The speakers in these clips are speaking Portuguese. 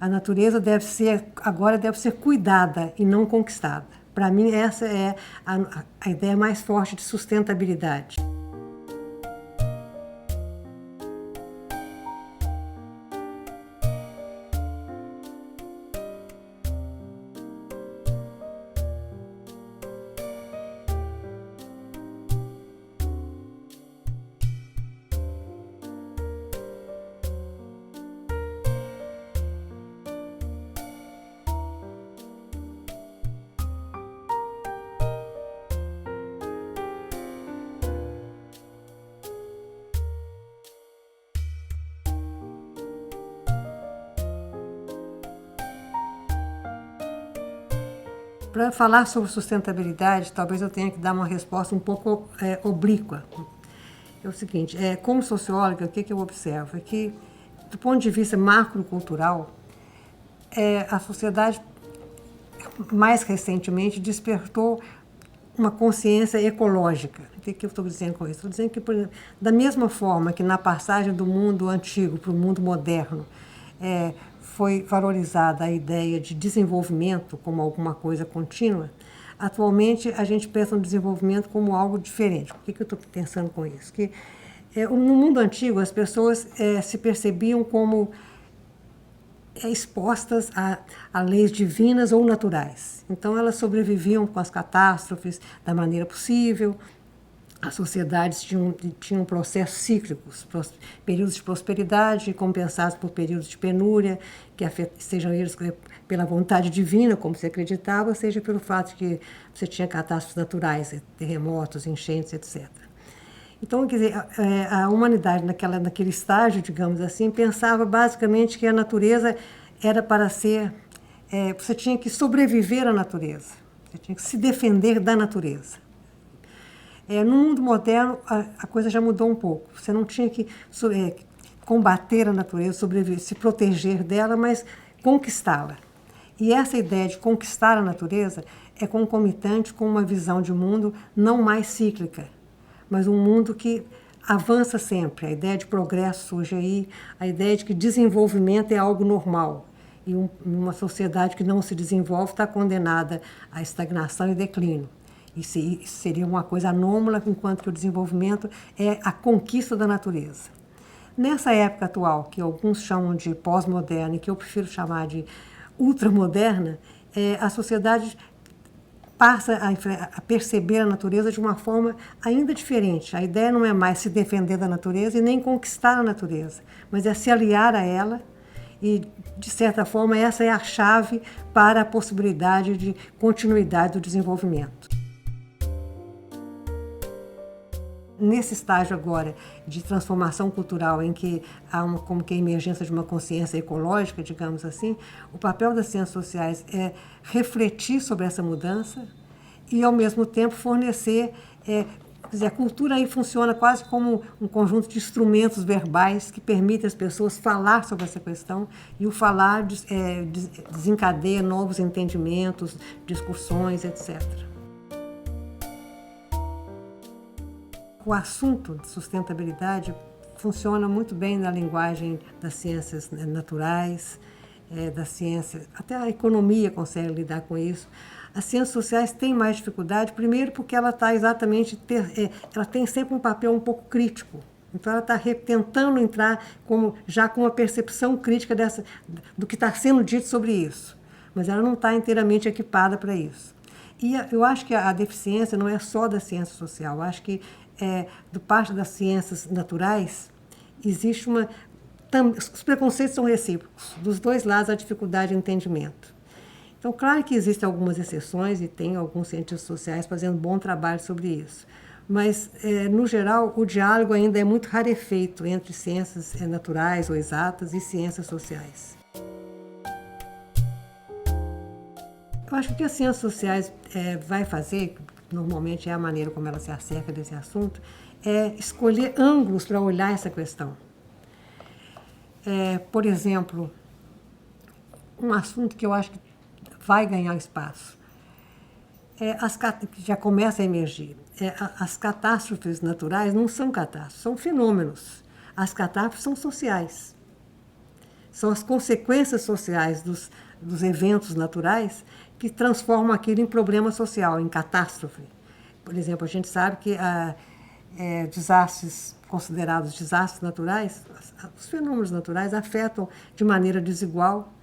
A natureza agora deve ser cuidada e não conquistada. Para mim, essa é a ideia mais forte de sustentabilidade. Para falar sobre sustentabilidade, talvez eu tenha que dar uma resposta um pouco oblíqua. É o seguinte, como socióloga, o que eu observo? É que, do ponto de vista macrocultural, a sociedade, mais recentemente, despertou uma consciência ecológica. O que eu estou dizendo com isso? Estou dizendo que, por exemplo, da mesma forma que na passagem do mundo antigo para o mundo moderno, foi valorizada a ideia de desenvolvimento como alguma coisa contínua, atualmente a gente pensa no desenvolvimento como algo diferente. Por que eu estou pensando com isso? Que no mundo antigo as pessoas se percebiam como expostas a leis divinas ou naturais. Então elas sobreviviam com as catástrofes da maneira possível. As sociedades tinham processos cíclicos, períodos de prosperidade compensados por períodos de penúria, sejam eles pela vontade divina, como se acreditava, seja pelo fato de que você tinha catástrofes naturais, terremotos, enchentes, etc. Então, quer dizer, a humanidade naquele estágio, digamos assim, pensava basicamente que a natureza era para ser... você tinha que sobreviver à natureza, você tinha que se defender da natureza. No mundo moderno, a coisa já mudou um pouco. Você não tinha que combater a natureza, sobreviver, se proteger dela, mas conquistá-la. E essa ideia de conquistar a natureza é concomitante com uma visão de mundo não mais cíclica, mas um mundo que avança sempre. A ideia de progresso surge aí, a ideia de que desenvolvimento é algo normal. E uma sociedade que não se desenvolve está condenada à estagnação e declínio. Isso seria uma coisa anômala, enquanto que o desenvolvimento é a conquista da natureza. Nessa época atual, que alguns chamam de pós-moderna e que eu prefiro chamar de ultramoderna, a sociedade passa a perceber a natureza de uma forma ainda diferente. A ideia não é mais se defender da natureza e nem conquistar a natureza, mas é se aliar a ela e, de certa forma, essa é a chave para a possibilidade de continuidade do desenvolvimento. Nesse estágio agora de transformação cultural, em que há como que a emergência de uma consciência ecológica, digamos assim, o papel das ciências sociais é refletir sobre essa mudança e, ao mesmo tempo, fornecer... quer dizer, a cultura aí funciona quase como um conjunto de instrumentos verbais que permitem às pessoas falar sobre essa questão, e o falar desencadeia novos entendimentos, discussões, etc. O assunto de sustentabilidade funciona muito bem na linguagem das ciências naturais, das ciências, até a economia consegue lidar com isso. As ciências sociais têm mais dificuldade, primeiro porque ela está ela tem sempre um papel um pouco crítico. Então ela está tentando entrar já com uma percepção crítica do que está sendo dito sobre isso, mas ela não está inteiramente equipada para isso. E eu acho que a deficiência não é só da ciência social, eu acho que do parte das ciências naturais existe os preconceitos são recíprocos, dos dois lados a dificuldade de entendimento. Então, claro que existem algumas exceções e tem alguns cientistas sociais fazendo bom trabalho sobre isso, mas, no geral, o diálogo ainda é muito rarefeito entre ciências naturais ou exatas e ciências sociais. Eu acho que o que as ciências sociais vai fazer, normalmente é a maneira como ela se acerca desse assunto, é escolher ângulos para olhar essa questão. Por exemplo, um assunto que eu acho que vai ganhar espaço, que já começa a emergir. As catástrofes naturais não são catástrofes, são fenômenos. As catástrofes são sociais. São as consequências sociais dos eventos naturais que transformam aquilo em problema social, em catástrofe. Por exemplo, a gente sabe que desastres considerados desastres naturais, os fenômenos naturais afetam de maneira desigual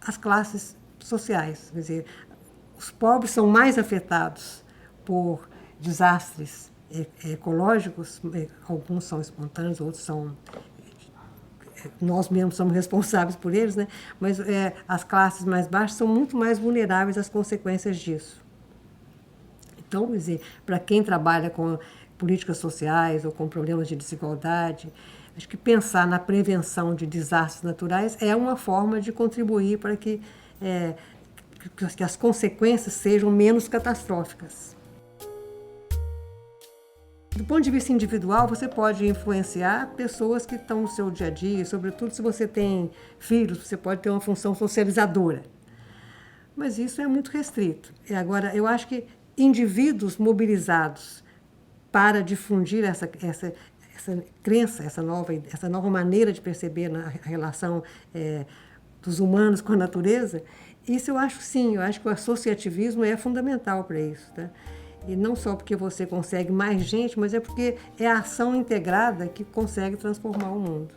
as classes sociais. Quer dizer, os pobres são mais afetados por desastres ecológicos, alguns são espontâneos, outros são nós mesmos somos responsáveis por eles, né? Mas as classes mais baixas são muito mais vulneráveis às consequências disso. Então, quer dizer, para quem trabalha com políticas sociais ou com problemas de desigualdade, acho que pensar na prevenção de desastres naturais é uma forma de contribuir para que as consequências sejam menos catastróficas. Do ponto de vista individual, você pode influenciar pessoas que estão no seu dia a dia, sobretudo se você tem filhos, você pode ter uma função socializadora. Mas isso é muito restrito. Agora, eu acho que indivíduos mobilizados para difundir essa crença, essa nova maneira de perceber a relação dos humanos com a natureza, isso eu acho sim, eu acho que o associativismo é fundamental para isso, tá? E não só porque você consegue mais gente, mas é porque é a ação integrada que consegue transformar o mundo.